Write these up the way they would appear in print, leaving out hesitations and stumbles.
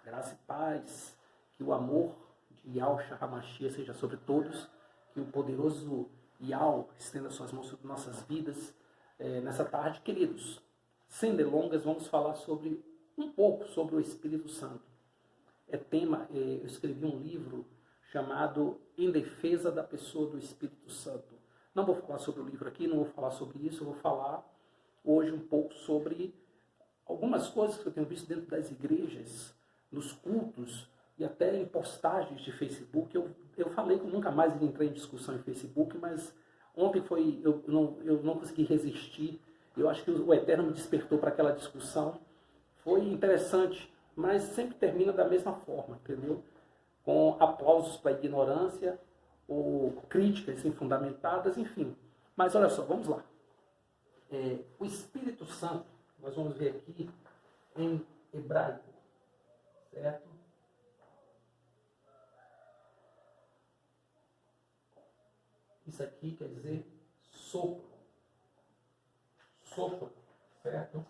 Graça e paz, que o amor de Yahshua HaMashiach seja sobre todos, que o poderoso Yahweh estenda suas mãos sobre nossas vidas nessa tarde, queridos. Sem delongas, vamos falar um pouco sobre o Espírito Santo. Eu escrevi um livro chamado Em Defesa da Pessoa do Espírito Santo. Não vou falar sobre o livro aqui, não vou falar sobre isso, eu vou falar hoje um pouco sobre algumas coisas que eu tenho visto dentro das igrejas, nos cultos e até em postagens de Facebook. Eu falei que eu nunca mais entrei em discussão em Facebook, mas ontem eu não consegui resistir. Eu acho que o Eterno me despertou para aquela discussão. Foi interessante, mas sempre termina da mesma forma, entendeu? Com aplausos para a ignorância, ou críticas infundamentadas, enfim. Mas olha só, vamos lá. O Espírito Santo, nós vamos ver aqui em hebraico, certo? Isso aqui quer dizer sopro. Sopro, certo?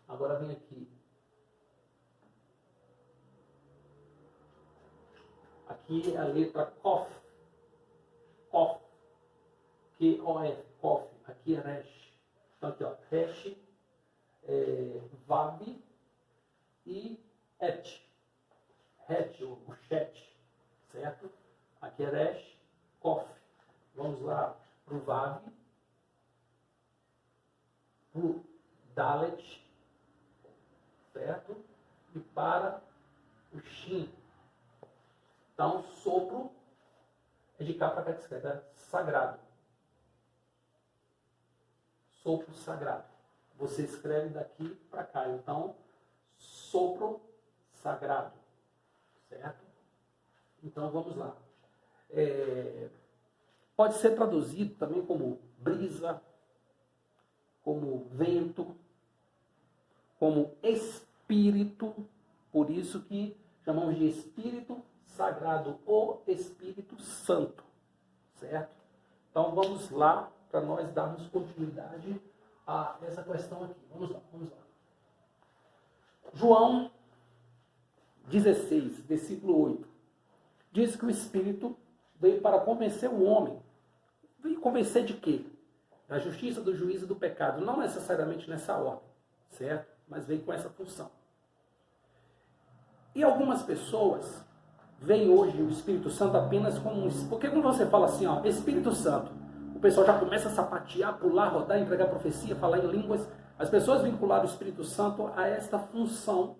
Agora vem aqui. Aqui é a letra Kof. Kof. Q-O-F. Kof. Aqui é Resh. Então aqui, ó. Resh, Vav e Et. Het, o Chet. Certo? Aqui é Resh, Kof. Vamos lá para o Vav. Para o Dalet. Certo? E para o Shin. Então, sopro é de cá para cá que escreve, sagrado. Sopro sagrado. Você escreve daqui para cá. Então, sopro sagrado. Certo? Então, vamos lá. Pode ser traduzido também como brisa, como vento, como espírito. Por isso que chamamos de espírito sagrado, o Espírito Santo, certo? Então vamos lá para nós darmos continuidade a essa questão aqui. Vamos lá. João 16, versículo 8, diz que o Espírito veio para convencer o homem. Veio convencer de quê? Da justiça, do juízo e do pecado. Não necessariamente nessa ordem, certo? Mas veio com essa função. E algumas pessoas vem hoje o Espírito Santo apenas como um... Porque quando você fala assim, ó, Espírito Santo, o pessoal já começa a sapatear, pular, rodar, entregar profecia, falar em línguas. As pessoas vincularam o Espírito Santo a esta função,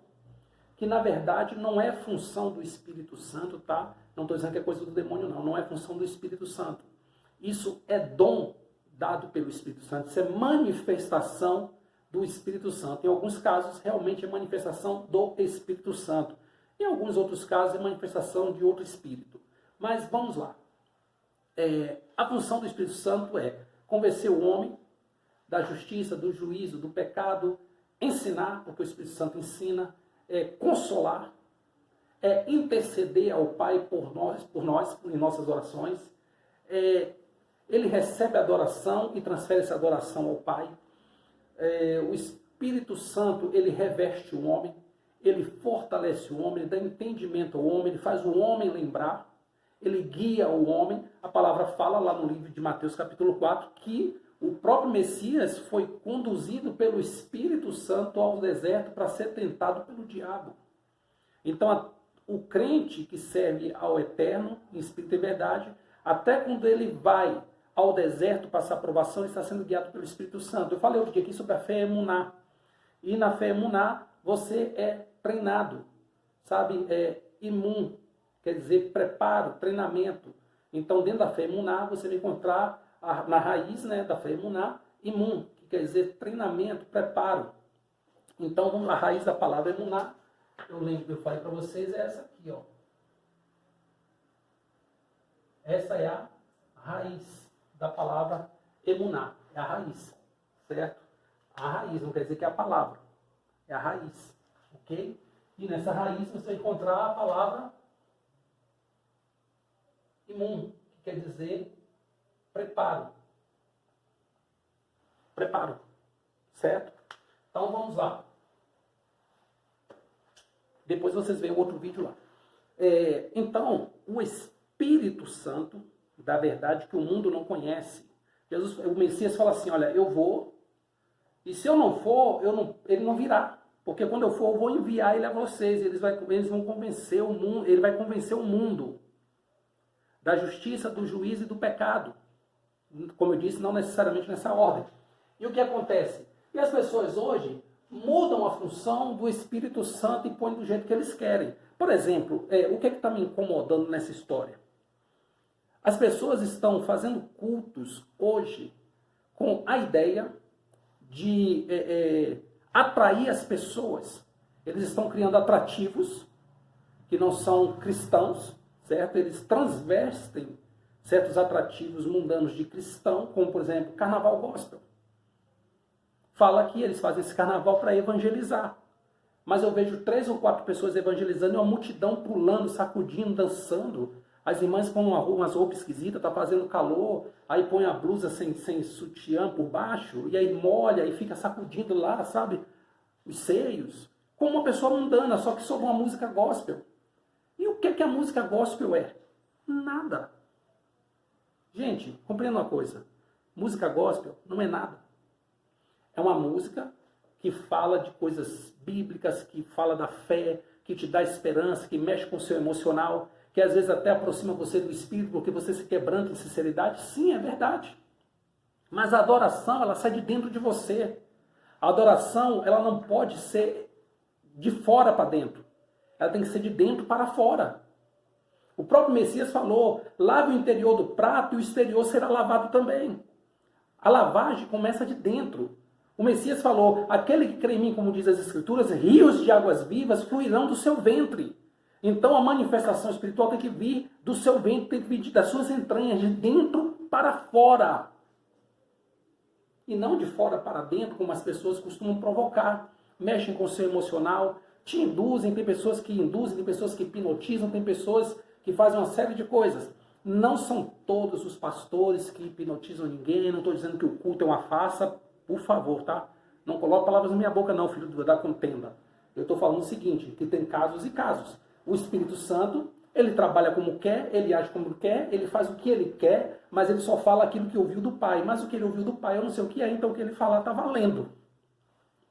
que na verdade não é função do Espírito Santo, tá? Não estou dizendo que é coisa do demônio, não é função do Espírito Santo. Isso é dom dado pelo Espírito Santo, isso é manifestação do Espírito Santo. Em alguns casos, realmente é manifestação do Espírito Santo. Em alguns outros casos, é manifestação de outro espírito. Mas vamos lá. A função do Espírito Santo é convencer o homem da justiça, do juízo, do pecado, ensinar, porque o Espírito Santo ensina, consolar, interceder ao Pai por nós, em nossas orações. Ele recebe a adoração e transfere essa adoração ao Pai. O Espírito Santo, ele reveste o homem. Ele fortalece o homem, ele dá entendimento ao homem, ele faz o homem lembrar, ele guia o homem. A palavra fala lá no livro de Mateus capítulo 4 que o próprio Messias foi conduzido pelo Espírito Santo ao deserto para ser tentado pelo diabo. Então o crente que serve ao Eterno, em espírito e verdade, até quando ele vai ao deserto passar provação, ele está sendo guiado pelo Espírito Santo. Eu falei outro dia aqui sobre a fé emuná. E na fé emuná, você é treinado, sabe? Imun, quer dizer preparo, treinamento. Então, dentro da fé emuná, você vai encontrar na raiz, né, da fé emuná, imun, que quer dizer treinamento, preparo. Então, a raiz da palavra emuná, eu lembro que eu falei para vocês, é essa aqui, ó. Essa é a raiz da palavra emuná, é a raiz, certo? A raiz, não quer dizer que é a palavra. É a raiz, ok? E nessa raiz você vai encontrar a palavra imun, que quer dizer preparo. Preparo, certo? Então vamos lá. Depois vocês veem outro vídeo lá. Então, o Espírito Santo, da verdade, que o mundo não conhece. O Messias fala assim, olha, eu vou, e se eu não for, ele não virá. Porque quando eu for, eu vou enviar ele a vocês. Eles vão convencer o mundo, ele vai convencer o mundo da justiça, do juízo e do pecado. Como eu disse, não necessariamente nessa ordem. E o que acontece? E as pessoas hoje mudam a função do Espírito Santo e põem do jeito que eles querem. Por exemplo, o que está me incomodando nessa história? As pessoas estão fazendo cultos hoje com a ideia de atrair as pessoas. Eles estão criando atrativos que não são cristãos, certo? Eles transvestem certos atrativos mundanos de cristão, como, por exemplo, carnaval gospel. Fala que eles fazem esse carnaval para evangelizar. Mas eu vejo 3 ou 4 pessoas evangelizando e uma multidão pulando, sacudindo, dançando. As irmãs põem umas roupas esquisitas, tá fazendo calor, aí põe a blusa sem sutiã por baixo, e aí molha e fica sacudindo lá, sabe? Os seios. Como uma pessoa mundana, só que sob uma música gospel. E o que a música gospel é? Nada. Gente, compreenda uma coisa. Música gospel não é nada. É uma música que fala de coisas bíblicas, que fala da fé, que te dá esperança, que mexe com o seu emocional, que às vezes até aproxima você do Espírito, porque você se quebranta em sinceridade. Sim, é verdade. Mas a adoração, ela sai de dentro de você. A adoração, ela não pode ser de fora para dentro. Ela tem que ser de dentro para fora. O próprio Messias falou, lave o interior do prato e o exterior será lavado também. A lavagem começa de dentro. O Messias falou, aquele que crê em mim, como diz as Escrituras, rios de águas vivas fluirão do seu ventre. Então a manifestação espiritual tem que vir do seu ventre, tem que vir das suas entranhas, de dentro para fora. E não de fora para dentro, como as pessoas costumam provocar. Mexem com o seu emocional, te induzem, tem pessoas que induzem, tem pessoas que hipnotizam, tem pessoas que fazem uma série de coisas. Não são todos os pastores que hipnotizam ninguém, não estou dizendo que o culto é uma farsa, por favor, tá? Não coloque palavras na minha boca não, filho da contenda. Eu estou falando o seguinte, que tem casos e casos. O Espírito Santo, ele trabalha como quer, ele age como quer, ele faz o que ele quer, mas ele só fala aquilo que ouviu do Pai. Mas o que ele ouviu do Pai eu não sei o que é, então o que ele falar está valendo.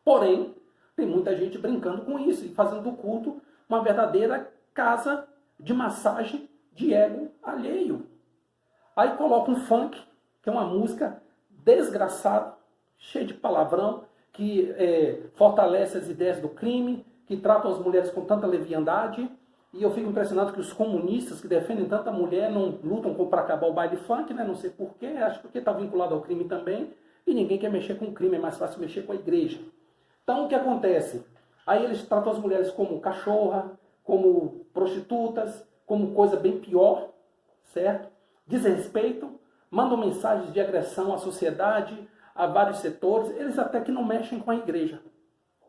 Porém, tem muita gente brincando com isso e fazendo do culto uma verdadeira casa de massagem de ego alheio. Aí coloca um funk, que é uma música desgraçada, cheia de palavrão, que fortalece as ideias do crime, que trata as mulheres com tanta leviandade. E eu fico impressionado que os comunistas que defendem tanta mulher não lutam para acabar o baile funk, né? Não sei porquê, acho que está vinculado ao crime também. E ninguém quer mexer com o crime, é mais fácil mexer com a igreja. Então o que acontece? Aí eles tratam as mulheres como cachorra, como prostitutas, como coisa bem pior, certo? Desrespeitam, mandam mensagens de agressão à sociedade, a vários setores. Eles até que não mexem com a igreja,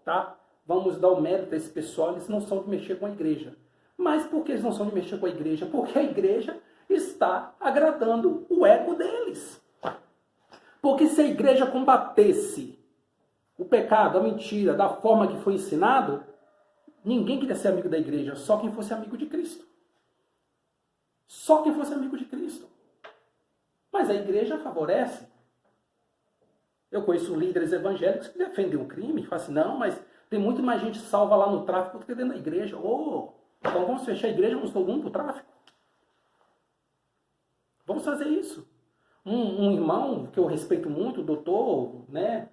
tá? Vamos dar o mérito a esse pessoal, eles não são de mexer com a igreja. Mas por que eles não são de mexer com a igreja? Porque a igreja está agradando o ego deles. Porque se a igreja combatesse o pecado, a mentira, da forma que foi ensinado, ninguém queria ser amigo da igreja, só quem fosse amigo de Cristo. Só quem fosse amigo de Cristo. Mas a igreja favorece. Eu conheço líderes evangélicos que defendem o crime, falam assim, não, mas tem muito mais gente salva lá no tráfico do que dentro da igreja. Então vamos fechar a igreja, vamos todo mundo para o tráfico. Vamos fazer isso. Um irmão que eu respeito muito, o doutor, né,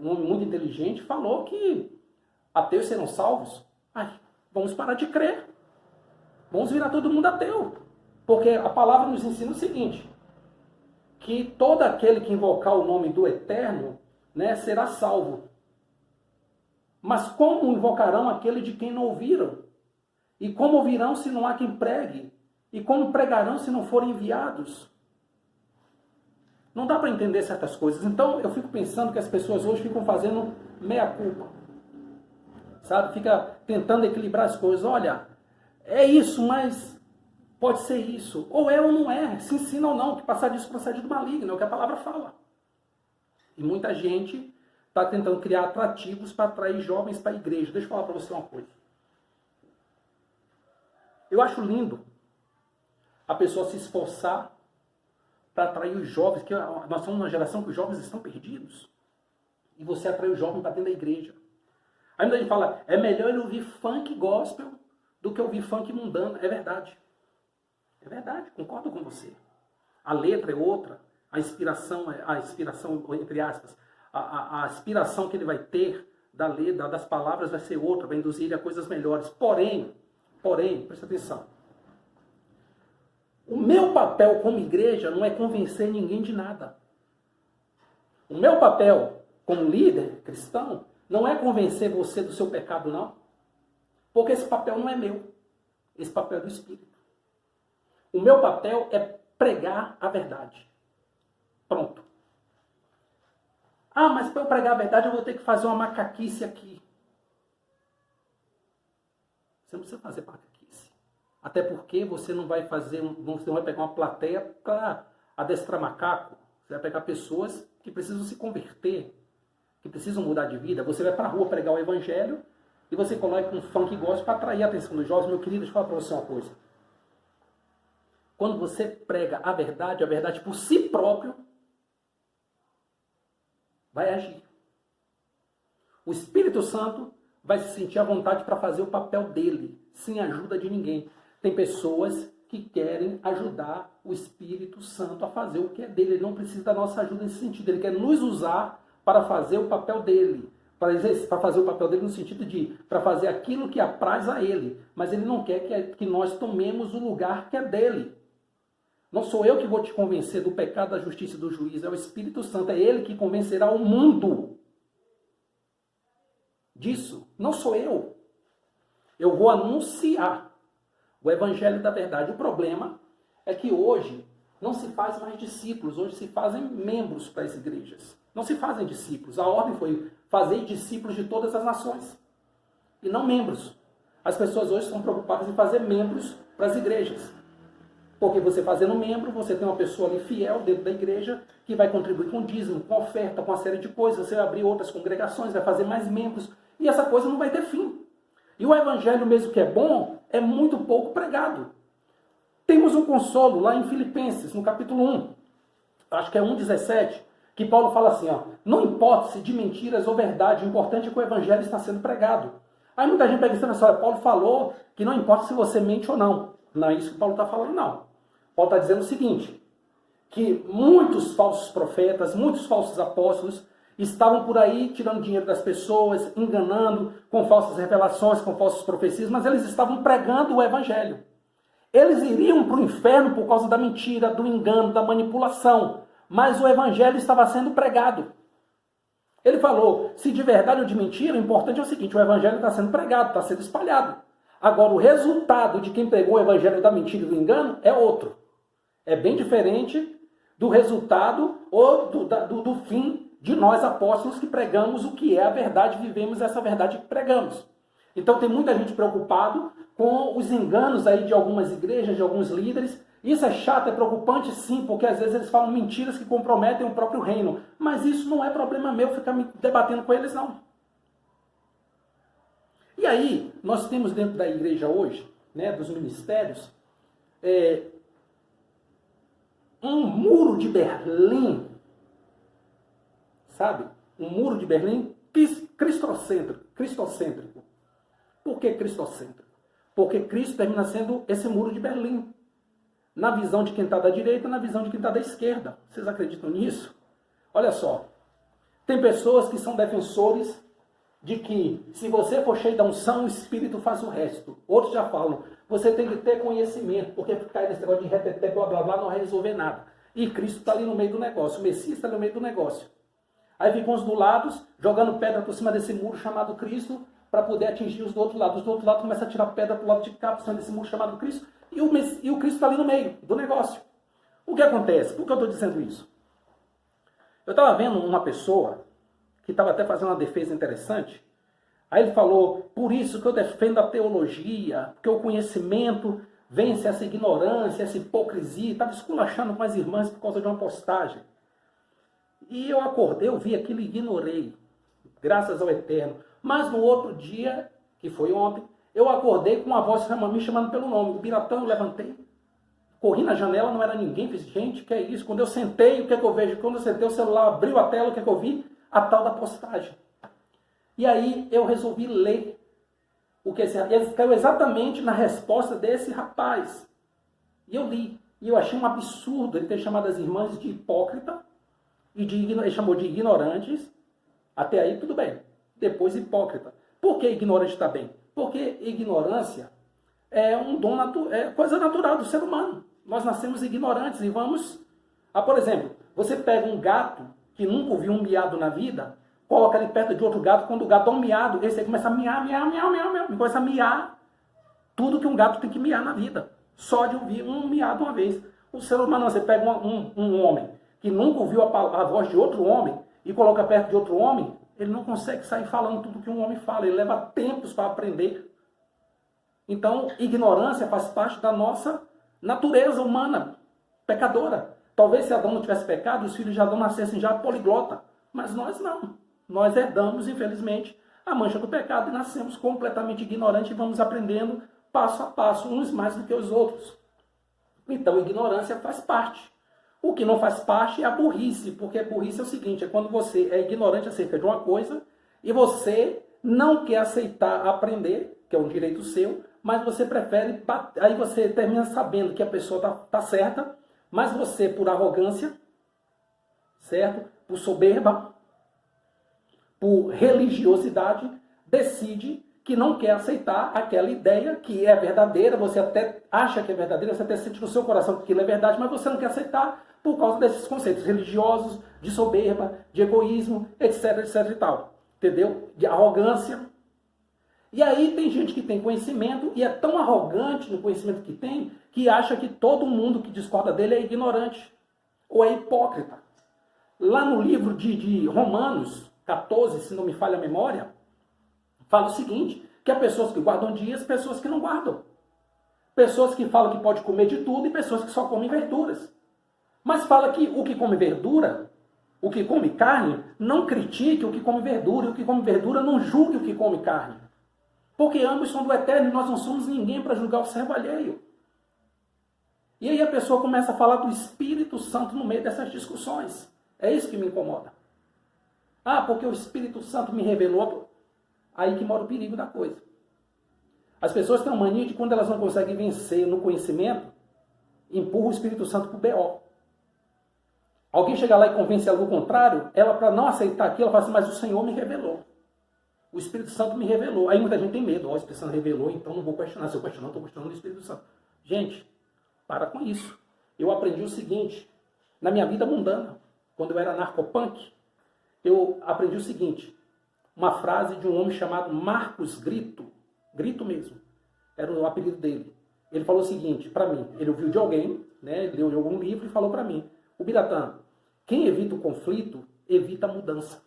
um homem muito inteligente, falou que ateus serão salvos. Vamos parar de crer. Vamos virar todo mundo ateu. Porque a palavra nos ensina o seguinte, que todo aquele que invocar o nome do Eterno, né, será salvo. Mas como invocarão aquele de quem não ouviram? E como ouvirão se não há quem pregue? E como pregarão se não forem enviados? Não dá para entender certas coisas. Então eu fico pensando que as pessoas hoje ficam fazendo meia-culpa. Sabe? Fica tentando equilibrar as coisas. Olha, é isso, mas pode ser isso. Ou é ou não é. Se ensina ou não. Que passar disso procede do maligno. É o que a palavra fala. E muita gente está tentando criar atrativos para atrair jovens para a igreja. Deixa eu falar para você uma coisa. Eu acho lindo a pessoa se esforçar para atrair os jovens, que nós somos uma geração que os jovens estão perdidos. E você atrai o jovem para dentro da igreja. Aí muita gente fala, é melhor ele ouvir funk gospel do que ouvir funk mundano. É verdade. É verdade, concordo com você. A letra é outra, a inspiração, entre aspas, a aspiração que ele vai ter da letra, das palavras vai ser outra, vai induzir ele a coisas melhores. Porém, presta atenção. O meu papel como igreja não é convencer ninguém de nada. O meu papel como líder cristão não é convencer você do seu pecado, não. Porque esse papel não é meu. Esse papel é do Espírito. O meu papel é pregar a verdade. Pronto. Ah, mas para eu pregar a verdade eu vou ter que fazer uma macaquice aqui. Você não precisa fazer macaquice. Até porque você não vai fazer, você não vai pegar uma plateia para adestrar macaco. Você vai pegar pessoas que precisam se converter, que precisam mudar de vida. Você vai para a rua pregar o evangelho e você coloca um funk gospel para atrair a atenção dos jovens. Meu querido, deixa eu falar para você uma coisa. Quando você prega a verdade por si próprio, vai agir. O Espírito Santo vai se sentir à vontade para fazer o papel dele, sem ajuda de ninguém. Tem pessoas que querem ajudar o Espírito Santo a fazer o que é dele. Ele não precisa da nossa ajuda nesse sentido. Ele quer nos usar para fazer o papel dele. Para fazer o papel dele no sentido de, para fazer aquilo que apraz a ele. Mas ele não quer que nós tomemos o lugar que é dele. Não sou eu que vou te convencer do pecado, da justiça e do juízo. É o Espírito Santo. É ele que convencerá o mundo disso. Não sou eu. Eu vou anunciar o evangelho da verdade. O problema é que hoje não se faz mais discípulos. Hoje se fazem membros para as igrejas. Não se fazem discípulos. A ordem foi fazer discípulos de todas as nações. E não membros. As pessoas hoje estão preocupadas em fazer membros para as igrejas. Porque você fazendo membro, você tem uma pessoa ali fiel dentro da igreja que vai contribuir com dízimo, com oferta, com uma série de coisas. Você vai abrir outras congregações, vai fazer mais membros. E essa coisa não vai ter fim. E o evangelho mesmo que é bom, é muito pouco pregado. Temos um consolo lá em Filipenses, no capítulo 1. Acho que é 1,17. Que Paulo fala assim, ó, não importa-se de mentiras ou verdade, o importante é que o evangelho está sendo pregado. Aí muita gente pega e fala assim, Paulo falou que não importa se você mente ou não. Não é isso que Paulo está falando, não. Paulo está dizendo o seguinte, que muitos falsos profetas, muitos falsos apóstolos estavam por aí tirando dinheiro das pessoas, enganando, com falsas revelações, com falsas profecias, mas eles estavam pregando o evangelho. Eles iriam para o inferno por causa da mentira, do engano, da manipulação, mas o evangelho estava sendo pregado. Ele falou, se de verdade ou de mentira, o importante é o seguinte, o evangelho está sendo pregado, está sendo espalhado. Agora, o resultado de quem pregou o evangelho da mentira e do engano é outro. É bem diferente do resultado ou do fim de nós apóstolos que pregamos o que é a verdade, vivemos essa verdade que pregamos. Então tem muita gente preocupado com os enganos aí de algumas igrejas, de alguns líderes. Isso é chato, é preocupante sim, porque às vezes eles falam mentiras que comprometem o próprio reino. Mas isso não é problema meu ficar me debatendo com eles, não. E aí, nós temos dentro da igreja hoje, né, dos ministérios, um muro de Berlim, sabe? Um muro de Berlim cristocêntrico. Por que cristocêntrico? Porque Cristo termina sendo esse muro de Berlim. Na visão de quem está da direita, na visão de quem está da esquerda. Vocês acreditam nisso? Olha só. Tem pessoas que são defensores de que se você for cheio da unção, o Espírito faz o resto. Outros já falam, você tem que ter conhecimento, porque ficar nesse negócio de reteté, blá, blá, blá, não vai resolver nada. E Cristo está ali no meio do negócio, o Messias está no meio do negócio. Aí ficam os do lado, jogando pedra por cima desse muro chamado Cristo, para poder atingir os do outro lado. Os do outro lado começam a tirar pedra para o lado de cá, por cima desse muro chamado Cristo, e o Cristo está ali no meio do negócio. O que acontece? Por que eu estou dizendo isso? Eu estava vendo uma pessoa que estava até fazendo uma defesa interessante. Aí ele falou, por isso que eu defendo a teologia, porque o conhecimento vence essa ignorância, essa hipocrisia. Estava esculachando com as irmãs por causa de uma postagem. E eu acordei, eu vi aquilo e ignorei, graças ao Eterno. Mas no outro dia, que foi ontem, Eu acordei com uma voz me chamando pelo nome. O Biratã, eu levantei. Corri na janela, não era ninguém. Fiz, gente, que é isso? Quando eu sentei, o que é que eu vejo? Quando eu sentei, o celular abriu a tela, o que é que eu vi? A tal da postagem. E aí eu resolvi ler. O que ele caiu exatamente na resposta desse rapaz. E eu li. E eu achei um absurdo ele ter chamado as irmãs de hipócrita. E ele chamou de ignorantes. Até aí tudo bem. Depois hipócrita. Por que ignorante está bem? Porque ignorância é um dom é coisa natural do ser humano. Nós nascemos ignorantes e vamos... por exemplo, você pega um gato que nunca ouviu um miado na vida, coloca ele perto de outro gato, quando o gato dá um miado, esse aí começa a miar, miar, miar, miar, miar, começa a miar tudo que um gato tem que miar na vida. Só de ouvir um miado uma vez. O ser humano, você pega um homem que nunca ouviu a voz de outro homem e coloca perto de outro homem, ele não consegue sair falando tudo que um homem fala, ele leva tempos para aprender. Então, ignorância faz parte da nossa natureza humana, pecadora. Talvez se Adão não tivesse pecado, os filhos de Adão nascessem já poliglota. Mas nós não. Nós herdamos, infelizmente, a mancha do pecado e nascemos completamente ignorantes e vamos aprendendo passo a passo, uns mais do que os outros. Então, ignorância faz parte. O que não faz parte é a burrice, porque a burrice é o seguinte, é quando você é ignorante acerca de uma coisa e você não quer aceitar aprender, que é um direito seu, mas você prefere, aí você termina sabendo que a pessoa está certa, mas você, por arrogância, certo? Por soberba, por religiosidade, decide que não quer aceitar aquela ideia que é verdadeira, você até acha que é verdadeira, você até sente no seu coração que aquilo é verdade, mas você não quer aceitar por causa desses conceitos religiosos, de soberba, de egoísmo, etc, etc e tal. Entendeu? De arrogância. E aí tem gente que tem conhecimento e é tão arrogante no conhecimento que tem, que acha que todo mundo que discorda dele é ignorante ou é hipócrita. Lá no livro de Romanos 14, se não me falha a memória, fala o seguinte, que há pessoas que guardam dias, pessoas que não guardam. Pessoas que falam que pode comer de tudo e pessoas que só comem verduras. Mas fala que o que come verdura, o que come carne, não critique o que come verdura, e o que come verdura não julgue o que come carne. Porque ambos são do eterno e nós não somos ninguém para julgar o servo alheio. E aí a pessoa começa a falar do Espírito Santo no meio dessas discussões. É isso que me incomoda. Porque o Espírito Santo me revelou. Aí que mora o perigo da coisa. As pessoas têm uma mania de quando elas não conseguem vencer no conhecimento, empurra o Espírito Santo para o B.O. Alguém chega lá e convence ela do contrário, ela para não aceitar aquilo, ela fala assim, mas o Senhor me revelou. O Espírito Santo me revelou. Aí muita gente tem medo. O Espírito Santo revelou, então não vou questionar. Se eu questionar, estou questionando o Espírito Santo. Gente, para com isso. Eu aprendi o seguinte, na minha vida mundana, quando eu era narcopunk, eu aprendi o seguinte, uma frase de um homem chamado Marcos Grito, Grito mesmo, era o apelido dele. Ele falou o seguinte, para mim, ele ouviu de alguém, né, ele leu de algum livro e falou para mim, o Biratã, quem evita o conflito, evita a mudança.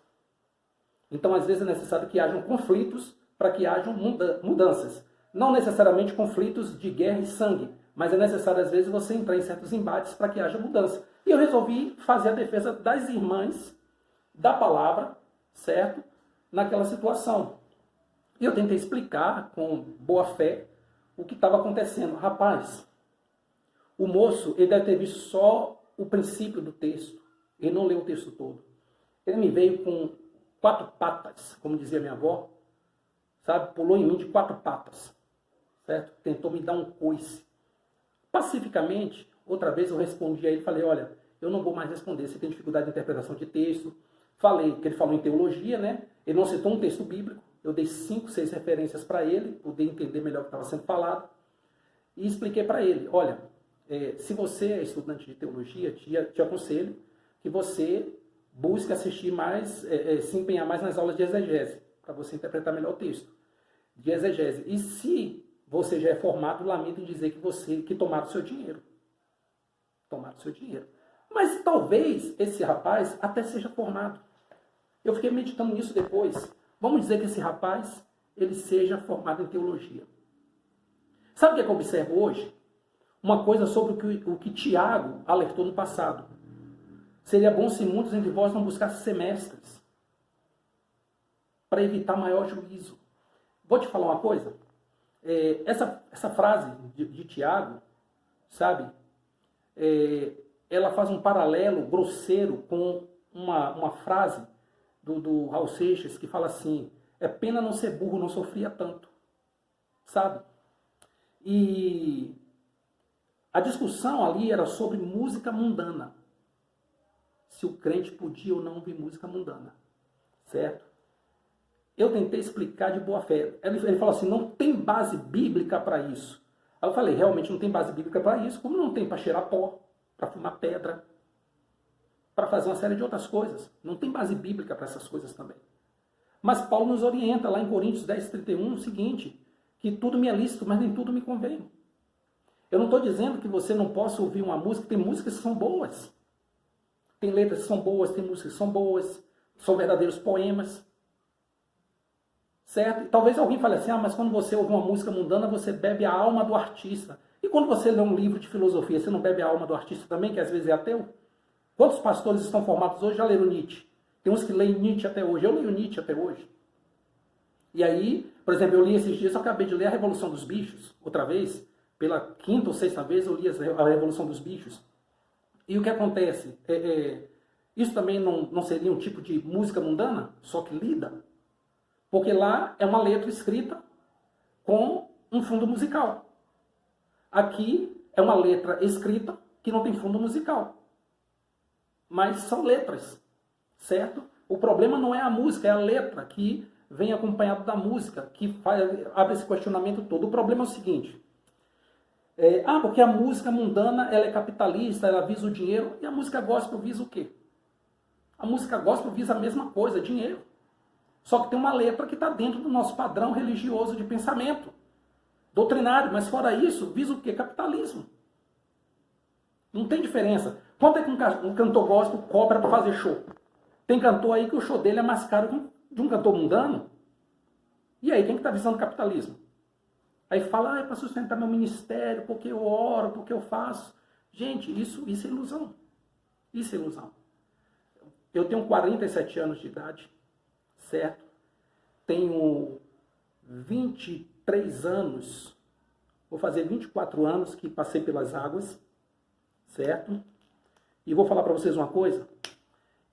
Então, às vezes, é necessário que hajam conflitos para que hajam mudanças. Não necessariamente conflitos de guerra e sangue, mas é necessário, às vezes, você entrar em certos embates para que haja mudança. E eu resolvi fazer a defesa das irmãs, da palavra, certo? Naquela situação. E eu tentei explicar, com boa fé, o que estava acontecendo. Rapaz, o moço, ele deve ter visto só o princípio do texto. Ele não leu o texto todo. Ele me veio com 4 patas, como dizia minha avó, sabe? Pulou em mim de 4 patas, certo? Tentou me dar um coice. Pacificamente, outra vez eu respondi a ele, falei, olha, eu não vou mais responder, você tem dificuldade de interpretação de texto. Falei que ele falou em teologia, né? Ele não citou um texto bíblico, eu dei 5, 6 referências para ele, poder entender melhor o que estava sendo falado, e expliquei para ele, olha, se você é estudante de teologia, te aconselho que você busque assistir mais, se empenhar mais nas aulas de exegese, para você interpretar melhor o texto, de exegese. E se você já é formado, lamento em dizer que tomaram o seu dinheiro. Tomaram o seu dinheiro. Mas talvez esse rapaz até seja formado. Eu fiquei meditando nisso depois. Vamos dizer que esse rapaz, ele seja formado em teologia. Sabe o que é que eu observo hoje? Uma coisa sobre o que Tiago alertou no passado. Seria bom se muitos entre vós não buscassem semestres para evitar maior juízo. Vou te falar uma coisa. essa frase de Tiago, sabe, ela faz um paralelo grosseiro com uma frase do Raul Seixas que fala assim: é pena não ser burro, não sofria tanto, sabe? E a discussão ali era sobre música mundana, se o crente podia ou não ouvir música mundana, certo? Eu tentei explicar de boa fé. Ele falou assim: não tem base bíblica para isso. Aí eu falei: realmente não tem base bíblica para isso, como não tem para cheirar pó, para fumar pedra, para fazer uma série de outras coisas. Não tem base bíblica para essas coisas também. Mas Paulo nos orienta lá em Coríntios 10:31 o seguinte: que tudo me é lícito, mas nem tudo me convém. Eu não estou dizendo que você não possa ouvir uma música, tem músicas que são boas. Tem letras que são boas, tem músicas que são boas, são verdadeiros poemas. Certo? E talvez alguém fale assim: mas quando você ouve uma música mundana, você bebe a alma do artista. E quando você lê um livro de filosofia, você não bebe a alma do artista também, que às vezes é ateu? Quantos pastores estão formados hoje já leram Nietzsche? Tem uns que leem Nietzsche até hoje. Eu leio Nietzsche até hoje. E aí, por exemplo, eu li esses dias, eu acabei de ler A Revolução dos Bichos, outra vez, pela 5ª ou 6ª vez eu li a Revolução dos Bichos. E o que acontece? Isso também não seria um tipo de música mundana, só que lida? Porque lá é uma letra escrita com um fundo musical. Aqui é uma letra escrita que não tem fundo musical. Mas são letras, certo? O problema não é a música, é a letra que vem acompanhado da música, que abre esse questionamento todo. O problema é o seguinte: porque a música mundana ela é capitalista, ela visa o dinheiro, e a música gospel visa o quê? A música gospel visa a mesma coisa, dinheiro. Só que tem uma letra que está dentro do nosso padrão religioso de pensamento, doutrinário, mas fora isso, visa o quê? Capitalismo. Não tem diferença. Quanto é que um cantor gospel cobra para fazer show? Tem cantor aí que o show dele é mais caro de um cantor mundano. E aí, quem que está visando capitalismo? Aí fala: é para sustentar meu ministério, porque eu oro, porque eu faço. Gente, isso é ilusão. Isso é ilusão. Eu tenho 47 anos de idade. Certo? Tenho 23 anos, vou fazer 24 anos que passei pelas águas, certo? E vou falar para vocês uma coisa: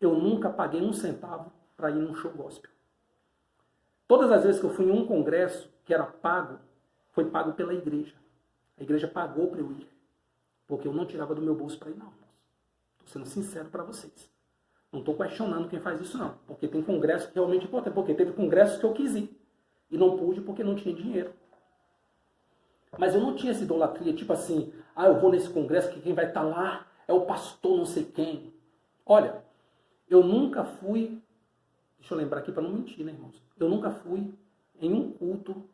eu nunca paguei um centavo para ir num show gospel. Todas as vezes que eu fui em um congresso que era pago, foi pago pela igreja. A igreja pagou para eu ir, porque eu não tirava do meu bolso para ir, não. Estou sendo sincero para vocês. Não estou questionando quem faz isso, não. Porque tem congresso que realmente é importante. Porque teve congressos que eu quis ir. E não pude porque não tinha dinheiro. Mas eu não tinha essa idolatria, tipo assim: eu vou nesse congresso que quem vai estar lá é o pastor não sei quem. Olha, eu nunca fui... Deixa eu lembrar aqui para não mentir, né, irmãos? Eu nunca fui em um culto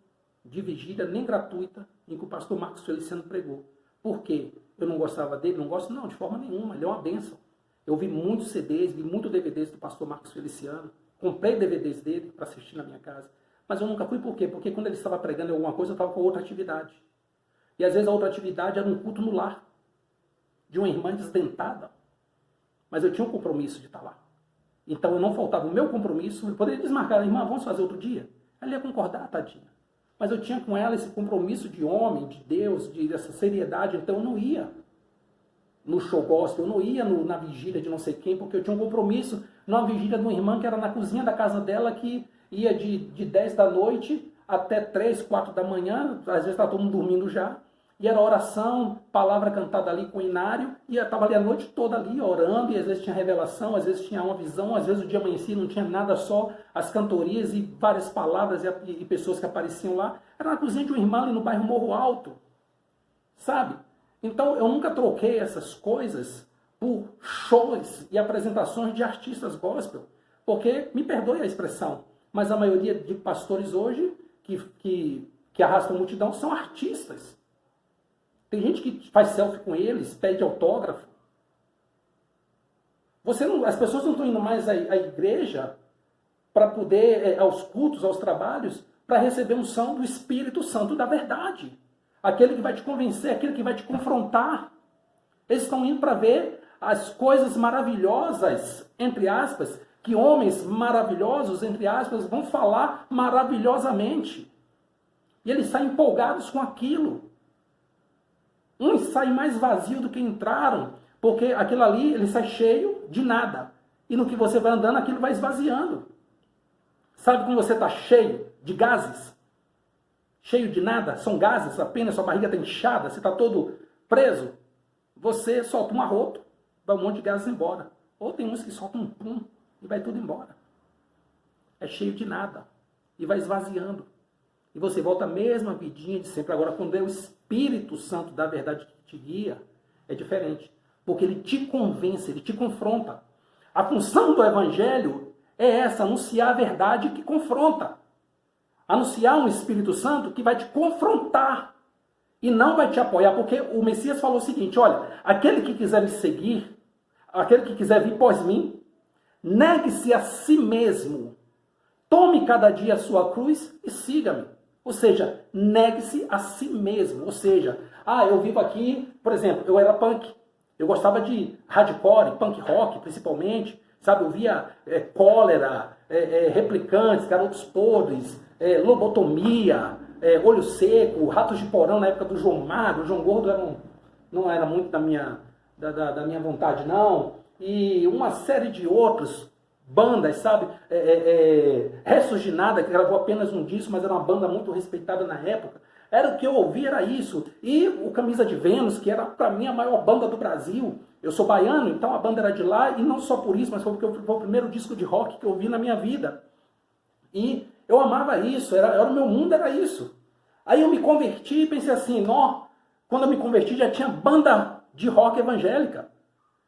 de vigília, nem gratuita, em que o pastor Marcos Feliciano pregou. Por quê? Eu não gostava dele? Não gosto, não, de forma nenhuma. Ele é uma bênção. Eu vi muitos CDs, vi muitos DVDs do pastor Marcos Feliciano. Comprei DVDs dele para assistir na minha casa. Mas eu nunca fui por quê? Porque quando ele estava pregando alguma coisa, eu estava com outra atividade. E às vezes a outra atividade era um culto no lar, de uma irmã desdentada. Mas eu tinha um compromisso de estar lá. Então eu não faltava o meu compromisso. Eu poderia desmarcar: irmã, vamos fazer outro dia? Ela ia concordar, tadinha. Mas eu tinha com ela esse compromisso de homem, de Deus, dessa seriedade. Então eu não ia no show gospel, eu não ia na vigília de não sei quem, porque eu tinha um compromisso numa vigília de uma irmã que era na cozinha da casa dela, que ia de 10 da noite até 3, 4 da manhã, às vezes estava todo mundo dormindo já, e era oração, palavra cantada ali com o inário, e eu estava ali a noite toda ali orando, e às vezes tinha revelação, às vezes tinha uma visão, às vezes o dia amanhecia, não tinha nada, só as cantorias e várias palavras e pessoas que apareciam lá. Era na cozinha de uma irmã ali no bairro Morro Alto, sabe? Então, eu nunca troquei essas coisas por shows e apresentações de artistas gospel. Porque, me perdoe a expressão, mas a maioria de pastores hoje que arrastam multidão são artistas. Tem gente que faz selfie com eles, pede autógrafo. As pessoas não estão indo mais à igreja para poder, aos cultos, aos trabalhos, para receber unção do Espírito Santo da verdade. Aquele que vai te convencer, aquele que vai te confrontar. Eles estão indo para ver as coisas maravilhosas, entre aspas, que homens maravilhosos, entre aspas, vão falar maravilhosamente. E eles saem empolgados com aquilo. Uns saem mais vazios do que entraram, porque aquilo ali, ele sai cheio de nada. E no que você vai andando, aquilo vai esvaziando. Sabe quando você está cheio de gases? Cheio de nada? São gases apenas, sua barriga está inchada, você está todo preso. Você solta um arroto, vai um monte de gases embora. Ou tem uns que soltam um pum e vai tudo embora. É cheio de nada. E vai esvaziando. E você volta à mesma vidinha de sempre. Agora, quando é o Espírito Santo da verdade que te guia, é diferente. Porque ele te convence, ele te confronta. A função do Evangelho é essa, anunciar a verdade que confronta. Anunciar um Espírito Santo que vai te confrontar e não vai te apoiar. Porque o Messias falou o seguinte, olha, aquele que quiser me seguir, aquele que quiser vir após mim, negue-se a si mesmo. Tome cada dia a sua cruz e siga-me. Ou seja, negue-se a si mesmo. Ou seja, eu vivo aqui, por exemplo, eu era punk. Eu gostava de hardcore, punk rock principalmente. Sabe, eu via Cólera, Replicantes, Garotos Podres, Lobotomia, Olho Seco, Ratos de Porão na época do João Magro. O João Gordo não era muito da minha vontade, não. E uma série de outros bandas, sabe? Restos de Nada, que gravou apenas um disco, mas era uma banda muito respeitada na época. Era o que eu ouvia, era isso. E o Camisa de Vênus, que era para mim a maior banda do Brasil. Eu sou baiano, então a banda era de lá, e não só por isso, mas foi porque foi o primeiro disco de rock que eu ouvi na minha vida. E eu amava isso, era o meu mundo, era isso. Aí eu me converti e pensei assim, quando eu me converti já tinha banda de rock evangélica.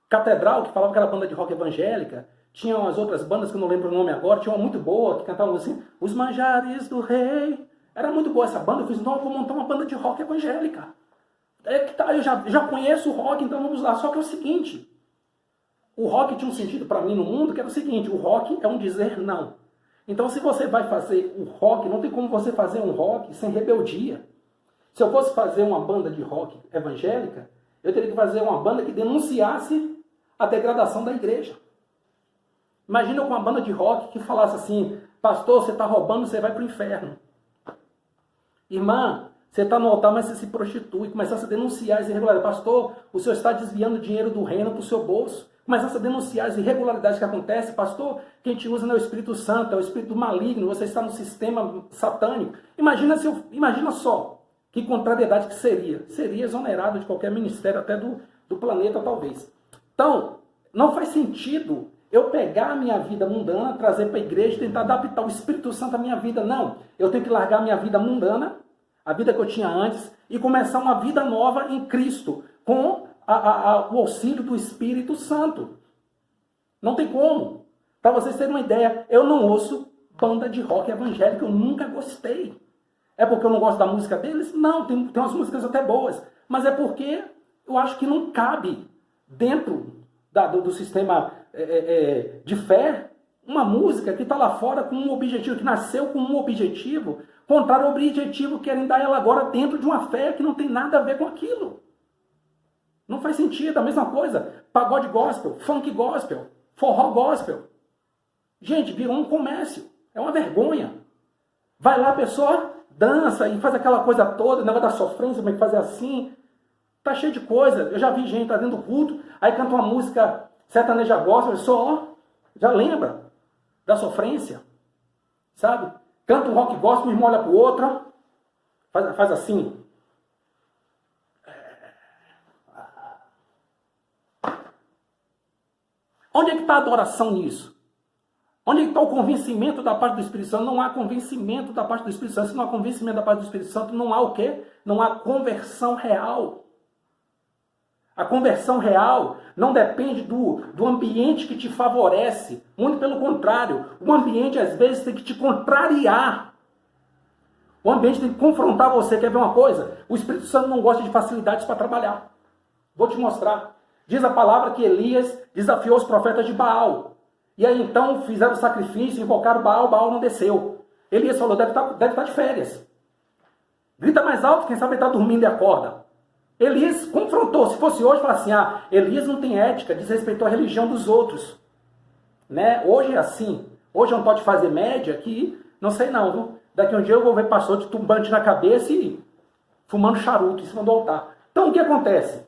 Catedral, que falava que era banda de rock evangélica. Tinha umas outras bandas que eu não lembro o nome agora, tinha uma muito boa, que cantavam assim, Os Manjares do Rei. Era muito boa essa banda, eu fiz, vou montar uma banda de rock evangélica. Eu já conheço o rock, então vamos lá. Só que é o seguinte, o rock tinha um sentido para mim no mundo, que era o seguinte, o rock é um dizer não. Então se você vai fazer o rock, não tem como você fazer um rock sem rebeldia. Se eu fosse fazer uma banda de rock evangélica, eu teria que fazer uma banda que denunciasse a degradação da igreja. Imagina com uma banda de rock que falasse assim, pastor, você está roubando, você vai para o inferno. Irmã, você está no altar, mas você se prostitui. Começasse a denunciar as irregularidades. Pastor, o senhor está desviando dinheiro do reino para o seu bolso. Começasse a denunciar as irregularidades que acontecem. Pastor, quem te usa não é o Espírito Santo, é o Espírito maligno. Você está no sistema satânico. Imagina só que contrariedade que seria. Seria exonerado de qualquer ministério, até do planeta talvez. Então, não faz sentido eu pegar a minha vida mundana, trazer para a igreja e tentar adaptar o Espírito Santo à minha vida. Não, eu tenho que largar a minha vida mundana, a vida que eu tinha antes, e começar uma vida nova em Cristo, com o auxílio do Espírito Santo. Não tem como. Para vocês terem uma ideia, eu não ouço banda de rock evangélica, eu nunca gostei. É porque eu não gosto da música deles? Não, tem umas músicas até boas, mas é porque eu acho que não cabe dentro do sistema de fé, uma música que está lá fora com um objetivo, que nasceu com um objetivo, contrário ao objetivo, querem dar ela agora dentro de uma fé que não tem nada a ver com aquilo. Não faz sentido, a mesma coisa, pagode gospel, funk gospel, forró gospel. Gente, virou um comércio, é uma vergonha. Vai lá a pessoa, dança e faz aquela coisa toda, o negócio da sofrência, como é que fazer assim, tá cheio de coisa. Eu já vi gente tá dentro do culto, aí canta uma música sertaneja gospel, já lembra da sofrência, sabe? Canta um rock gospel, o irmão olha pro outro, faz assim. Onde é que está a adoração nisso? Onde é que está o convencimento da parte do Espírito Santo? Não há convencimento da parte do Espírito Santo. Se não há convencimento da parte do Espírito Santo, não há o quê? Não há conversão real. A conversão real não depende do ambiente que te favorece. Muito pelo contrário. O ambiente, às vezes, tem que te contrariar. O ambiente tem que confrontar você. Quer ver uma coisa? O Espírito Santo não gosta de facilidades para trabalhar. Vou te mostrar. Diz a palavra que Elias desafiou os profetas de Baal. E aí então fizeram sacrifício, invocaram Baal, Baal não desceu. Elias falou, deve estar de férias. Grita mais alto, quem sabe ele está dormindo e acorda. Elias confrontou, se fosse hoje, fala assim, Elias não tem ética, desrespeitou a religião dos outros. Né? Hoje é assim. Hoje não pode fazer média que, não sei não, viu? Daqui um dia eu vou ver pastor de tumbante na cabeça e fumando charuto em cima do altar. Então o que acontece?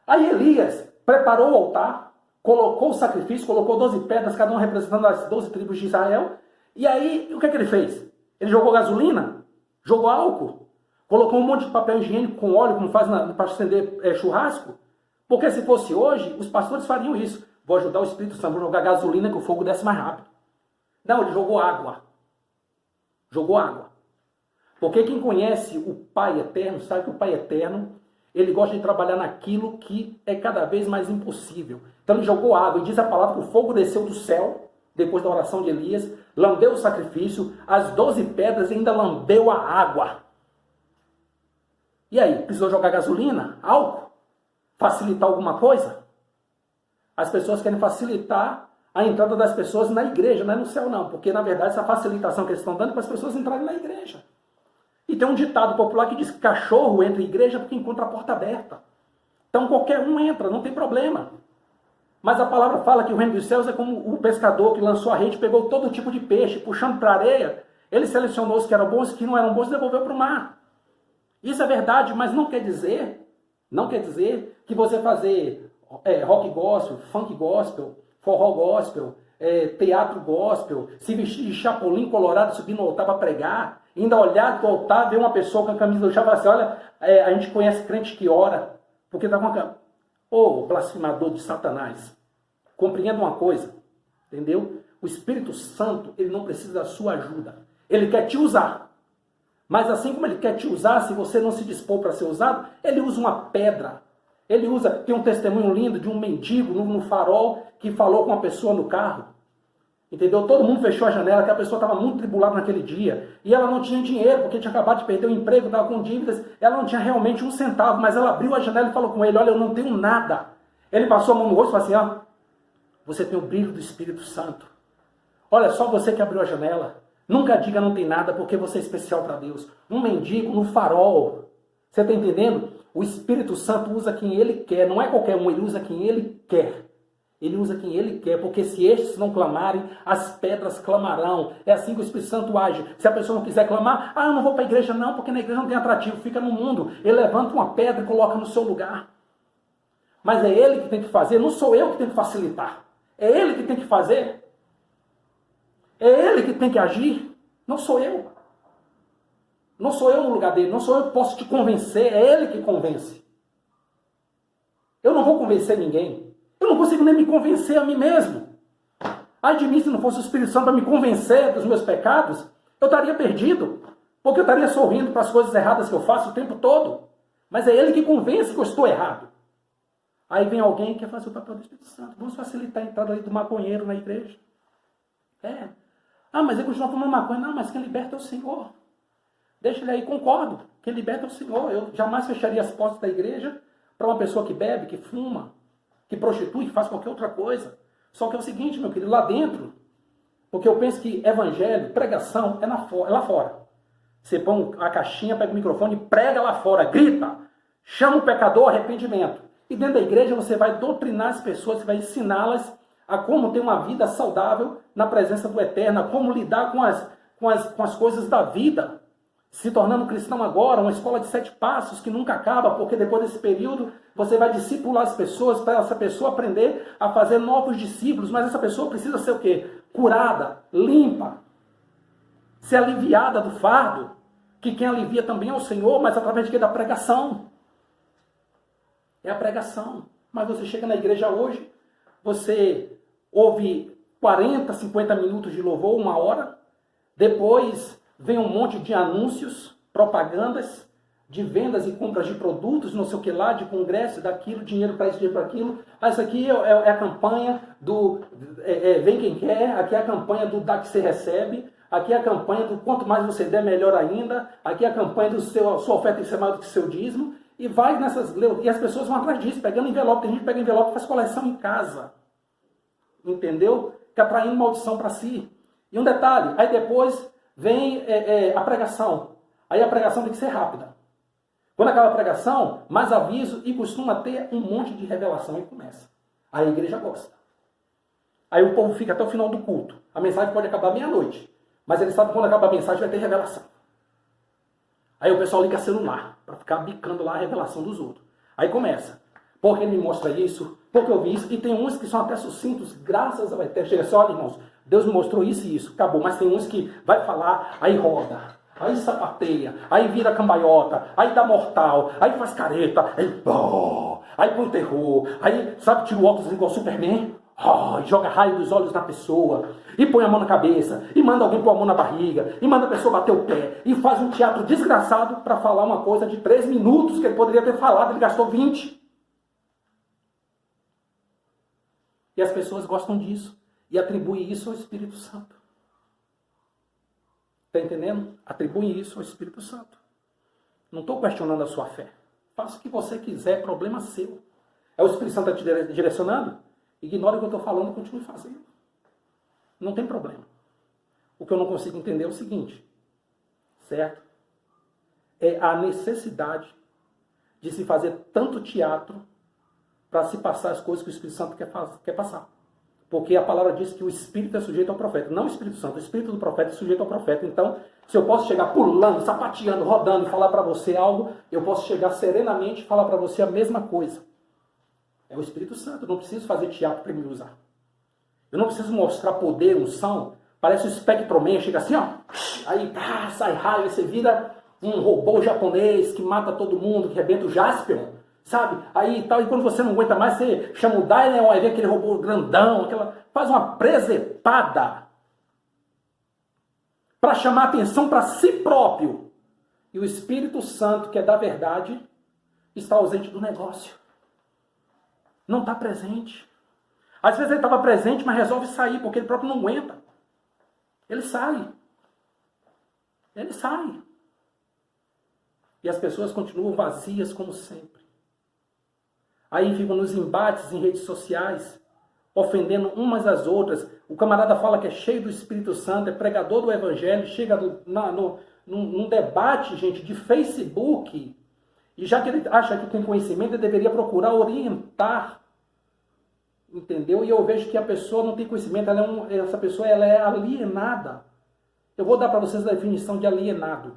Aí Elias preparou o altar, colocou o sacrifício, colocou 12 pedras, cada uma representando as 12 tribos de Israel. E aí, o que ele fez? Ele jogou gasolina, jogou álcool, colocou um monte de papel higiênico com óleo, como faz para acender churrasco. Porque se fosse hoje, os pastores fariam isso. Vou ajudar o Espírito Santo, vou jogar gasolina que o fogo desce mais rápido. Não, ele jogou água. Jogou água. Porque quem conhece o Pai Eterno, sabe que o Pai Eterno, ele gosta de trabalhar naquilo que é cada vez mais impossível. Então ele jogou água, e diz a palavra que o fogo desceu do céu, depois da oração de Elias, lambeu o sacrifício, as 12 pedras e ainda lambeu a água. E aí, precisou jogar gasolina? Álcool? Facilitar alguma coisa? As pessoas querem facilitar a entrada das pessoas na igreja, não é no céu não, porque na verdade essa facilitação que eles estão dando é para as pessoas entrarem na igreja. E tem um ditado popular que diz que cachorro entra em igreja porque encontra a porta aberta. Então qualquer um entra, não tem problema. Mas a palavra fala que o reino dos céus é como o pescador que lançou a rede, pegou todo tipo de peixe, puxando para a areia, ele selecionou os que eram bons e os que não eram bons e devolveu para o mar. Isso é verdade, mas não quer dizer que você fazer rock gospel, funk gospel, forró gospel, teatro gospel, se vestir de chapolim colorado, subir no altar para pregar, ainda olhar do altar, ver uma pessoa com a camisa do chá e falar assim, olha, a gente conhece crente que ora, porque está com a camisa. Ô, blasfemador de Satanás, compreenda uma coisa, entendeu? O Espírito Santo, ele não precisa da sua ajuda. Ele quer te usar. Mas assim como ele quer te usar, se você não se dispor para ser usado, ele usa uma pedra. Ele usa, tem um testemunho lindo de um mendigo no farol que falou com uma pessoa no carro. Entendeu? Todo mundo fechou a janela, que a pessoa estava muito tribulada naquele dia. E ela não tinha dinheiro, porque tinha acabado de perder o emprego, estava com dívidas. Ela não tinha realmente um centavo, mas ela abriu a janela e falou com ele, olha, eu não tenho nada. Ele passou a mão no rosto e falou assim, ó, você tem o brilho do Espírito Santo. Olha, só você que abriu a janela. Nunca diga não tem nada, porque você é especial para Deus. Um mendigo no farol. Você está entendendo? O Espírito Santo usa quem ele quer. Não é qualquer um, ele usa quem ele quer. Ele usa quem ele quer, porque se estes não clamarem, as pedras clamarão. É assim que o Espírito Santo age. Se a pessoa não quiser clamar, eu não vou para a igreja não, porque na igreja não tem atrativo, fica no mundo. Ele levanta uma pedra e coloca no seu lugar. Mas é ele que tem que fazer, não sou eu que tenho que facilitar. É ele que tem que fazer. É ele que tem que agir, não sou eu. Não sou eu no lugar dele, não sou eu que posso te convencer, é ele que convence. Eu não vou convencer ninguém. Eu não consigo nem me convencer a mim mesmo. Ai de mim, se não fosse o Espírito Santo para me convencer dos meus pecados, eu estaria perdido. Porque eu estaria sorrindo para as coisas erradas que eu faço o tempo todo. Mas é ele que convence que eu estou errado. Aí vem alguém que quer fazer o papel do Espírito Santo. Vamos facilitar a entrada aí do maconheiro na igreja. Mas ele continua fumando maconha. Não, mas quem liberta é o Senhor. Deixa ele aí, concordo. Quem liberta é o Senhor. Eu jamais fecharia as portas da igreja para uma pessoa que bebe, que fuma, que prostitui, que faz qualquer outra coisa. Só que é o seguinte, meu querido, lá dentro, porque eu penso que evangelho, pregação, é lá fora. Você põe a caixinha, pega o microfone e prega lá fora, grita, chama o pecador ao arrependimento. E dentro da igreja você vai doutrinar as pessoas, você vai ensiná-las a como ter uma vida saudável na presença do Eterno, a como lidar com as coisas da vida. Se tornando cristão agora, uma escola de 7 passos que nunca acaba, porque depois desse período você vai discipular as pessoas para essa pessoa aprender a fazer novos discípulos, mas essa pessoa precisa ser o quê? Curada, limpa, ser aliviada do fardo, que quem alivia também é o Senhor, mas através de quê? Da pregação. É a pregação. Mas você chega na igreja hoje, você ouve 40, 50 minutos de louvor, 1 hora, depois vem um monte de anúncios, propagandas, de vendas e compras de produtos, não sei o que lá, de congresso, daquilo, dinheiro para isso, dinheiro para aquilo. Isso aqui é a campanha do vem quem quer, aqui é a campanha do dá que você recebe, aqui é a campanha do quanto mais você der, melhor ainda, aqui é a campanha do sua oferta tem que ser maior do que o seu dízimo, e vai nessas... E as pessoas vão atrás disso, pegando envelope. Tem gente que pega envelope e faz coleção em casa. Entendeu? Que atraindo maldição para si. E um detalhe, aí depois vem a pregação. Aí a pregação tem que ser rápida. Quando acaba a pregação, mais aviso e costuma ter um monte de revelação e começa. Aí a igreja gosta. Aí o povo fica até o final do culto. A mensagem pode acabar meia-noite. Mas ele sabe que quando acaba a mensagem vai ter revelação. Aí o pessoal liga celular para ficar bicando lá a revelação dos outros. Aí começa. Porque ele me mostra isso, porque eu vi isso. E tem uns que são até sucintos, graças ao Eterno. Chega assim, olha, irmãos, Deus me mostrou isso e isso. Acabou. Mas tem uns que vai falar, aí roda, aí sapateia, aí vira cambaiota, aí dá mortal, aí faz careta, aí põe terror, aí, sabe, tira o óculos igual Superman, joga raio dos olhos na pessoa, e põe a mão na cabeça, e manda alguém pôr a mão na barriga, e manda a pessoa bater o pé, e faz um teatro desgraçado para falar uma coisa de 3 minutos que ele poderia ter falado, ele gastou 20. E as pessoas gostam disso, e atribuem isso ao Espírito Santo. Está entendendo? Atribuem isso ao Espírito Santo. Não estou questionando a sua fé. Faça o que você quiser, problema seu. É o Espírito Santo te direcionando? Ignore o que eu estou falando e continue fazendo. Não tem problema. O que eu não consigo entender é o seguinte, certo? É a necessidade de se fazer tanto teatro para se passar as coisas que o Espírito Santo quer passar. Porque a palavra diz que o Espírito é sujeito ao profeta. Não o Espírito Santo, o Espírito do profeta é sujeito ao profeta. Então, se eu posso chegar pulando, sapateando, rodando e falar para você algo, eu posso chegar serenamente e falar para você a mesma coisa. É o Espírito Santo. Eu não preciso fazer teatro para me usar. Eu não preciso mostrar poder, unção. Parece o Spectroman, chega assim, ó. Aí sai raio, aí você vira um robô japonês que mata todo mundo, que rebenta o Jaspion. Sabe? Aí tal, e quando você não aguenta mais, você chama o Dylan, aí vem aquele robô grandão, faz uma presepada para chamar atenção para si próprio. E o Espírito Santo, que é da verdade, está ausente do negócio. Não está presente. Às vezes ele estava presente, mas resolve sair, porque ele próprio não aguenta. Ele sai. Ele sai. E as pessoas continuam vazias como sempre. Aí ficam nos embates em redes sociais, ofendendo umas às outras. O camarada fala que é cheio do Espírito Santo, é pregador do Evangelho, chega num debate, gente, de Facebook, e já que ele acha que tem conhecimento, ele deveria procurar orientar, entendeu? E eu vejo que a pessoa não tem conhecimento, essa pessoa ela é alienada. Eu vou dar para vocês a definição de alienado.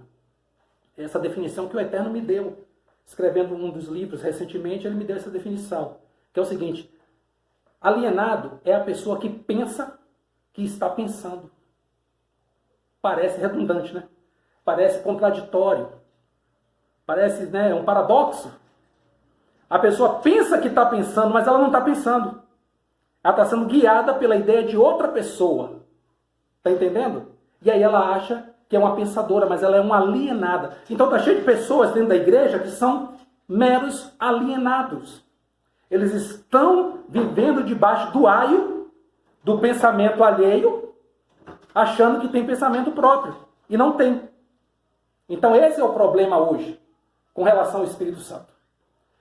Essa definição que o Eterno me deu. Escrevendo um dos livros recentemente, ele me deu essa definição, que é o seguinte: alienado é a pessoa que pensa que está pensando. Parece redundante, né? Parece contraditório. Parece, né, um paradoxo. A pessoa pensa que está pensando, mas ela não está pensando. Ela está sendo guiada pela ideia de outra pessoa. Está entendendo? E aí ela acha que é uma pensadora, mas ela é uma alienada. Então está cheio de pessoas dentro da igreja que são meros alienados. Eles estão vivendo debaixo do aio do pensamento alheio, achando que tem pensamento próprio. E não tem. Então esse é o problema hoje, com relação ao Espírito Santo.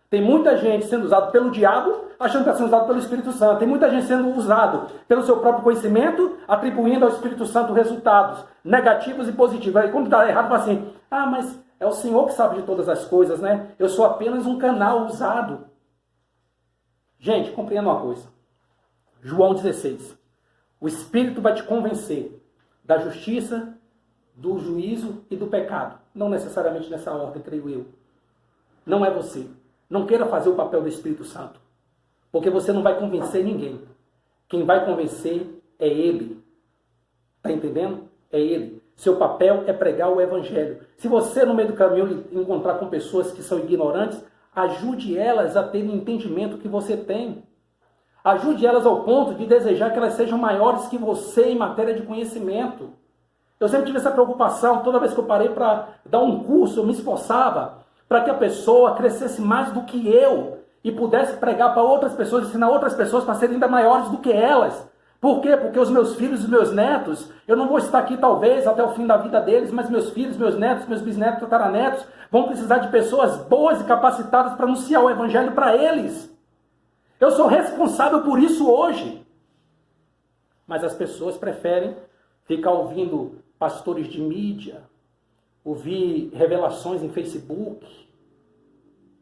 Tem muita gente sendo usada pelo diabo, achando que está sendo usado pelo Espírito Santo. Tem muita gente sendo usado pelo seu próprio conhecimento, atribuindo ao Espírito Santo resultados negativos e positivos. Aí quando está errado, fala assim, mas é o Senhor que sabe de todas as coisas, né? Eu sou apenas um canal usado. Gente, compreenda uma coisa. João 16. O Espírito vai te convencer da justiça, do juízo e do pecado. Não necessariamente nessa ordem, creio eu. Não é você. Não queira fazer o papel do Espírito Santo, porque você não vai convencer ninguém. Quem vai convencer é Ele. Está entendendo? É Ele. Seu papel é pregar o Evangelho. Se você, no meio do caminho, encontrar com pessoas que são ignorantes, ajude elas a terem o entendimento que você tem. Ajude elas ao ponto de desejar que elas sejam maiores que você em matéria de conhecimento. Eu sempre tive essa preocupação. Toda vez que eu parei para dar um curso, eu me esforçava para que a pessoa crescesse mais do que eu e pudesse pregar para outras pessoas, ensinar outras pessoas para serem ainda maiores do que elas. Por quê? Porque os meus filhos e meus netos, eu não vou estar aqui talvez até o fim da vida deles, mas meus filhos, meus netos, meus bisnetos, tataranetos vão precisar de pessoas boas e capacitadas para anunciar o Evangelho para eles. Eu sou responsável por isso hoje. Mas as pessoas preferem ficar ouvindo pastores de mídia, ouvir revelações em Facebook,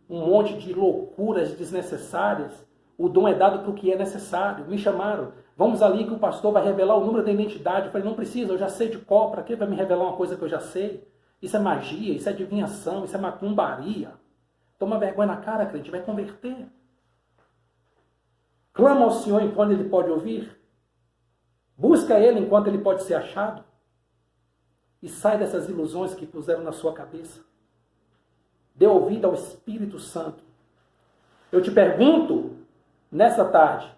um monte de loucuras desnecessárias. O dom é dado para o que é necessário. Me chamaram Vamos ali que o pastor vai revelar o número da identidade. Eu falei, não precisa, eu já sei de cor, para que vai me revelar uma coisa que eu já sei? Isso é magia, isso é adivinhação, isso é macumbaria. Toma vergonha na cara, crente, vai converter. Clama ao Senhor enquanto Ele pode ouvir. Busca Ele enquanto Ele pode ser achado. E sai dessas ilusões que puseram na sua cabeça. Dê ouvido ao Espírito Santo. Eu te pergunto, nessa tarde,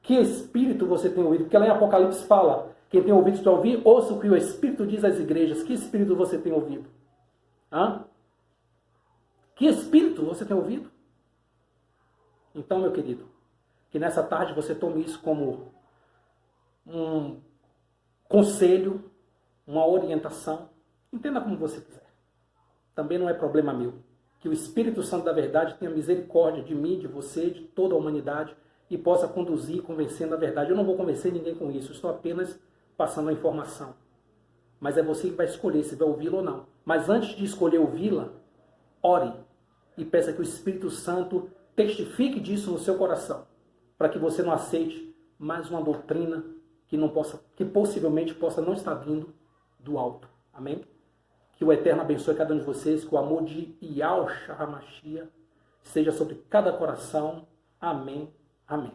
que Espírito você tem ouvido? Porque lá em Apocalipse fala, quem tem ouvido para ouvir, ouça o que o Espírito diz às igrejas. Que Espírito você tem ouvido? Hã? Que Espírito você tem ouvido? Então, meu querido, que nessa tarde você tome isso como um conselho, uma orientação. Entenda como você quiser. Também não é problema meu. Que o Espírito Santo da verdade tenha misericórdia de mim, de você, de toda a humanidade e possa conduzir, convencendo a verdade. Eu não vou convencer ninguém com isso, estou apenas passando a informação. Mas é você que vai escolher se vai ouvi-la ou não. Mas antes de escolher ouvi-la, ore e peça que o Espírito Santo testifique disso no seu coração, para que você não aceite mais uma doutrina que possivelmente possa não estar vindo do alto. Amém? Que o Eterno abençoe cada um de vocês, que o amor de Yahushua HaMashiach seja sobre cada coração. Amém. Amém.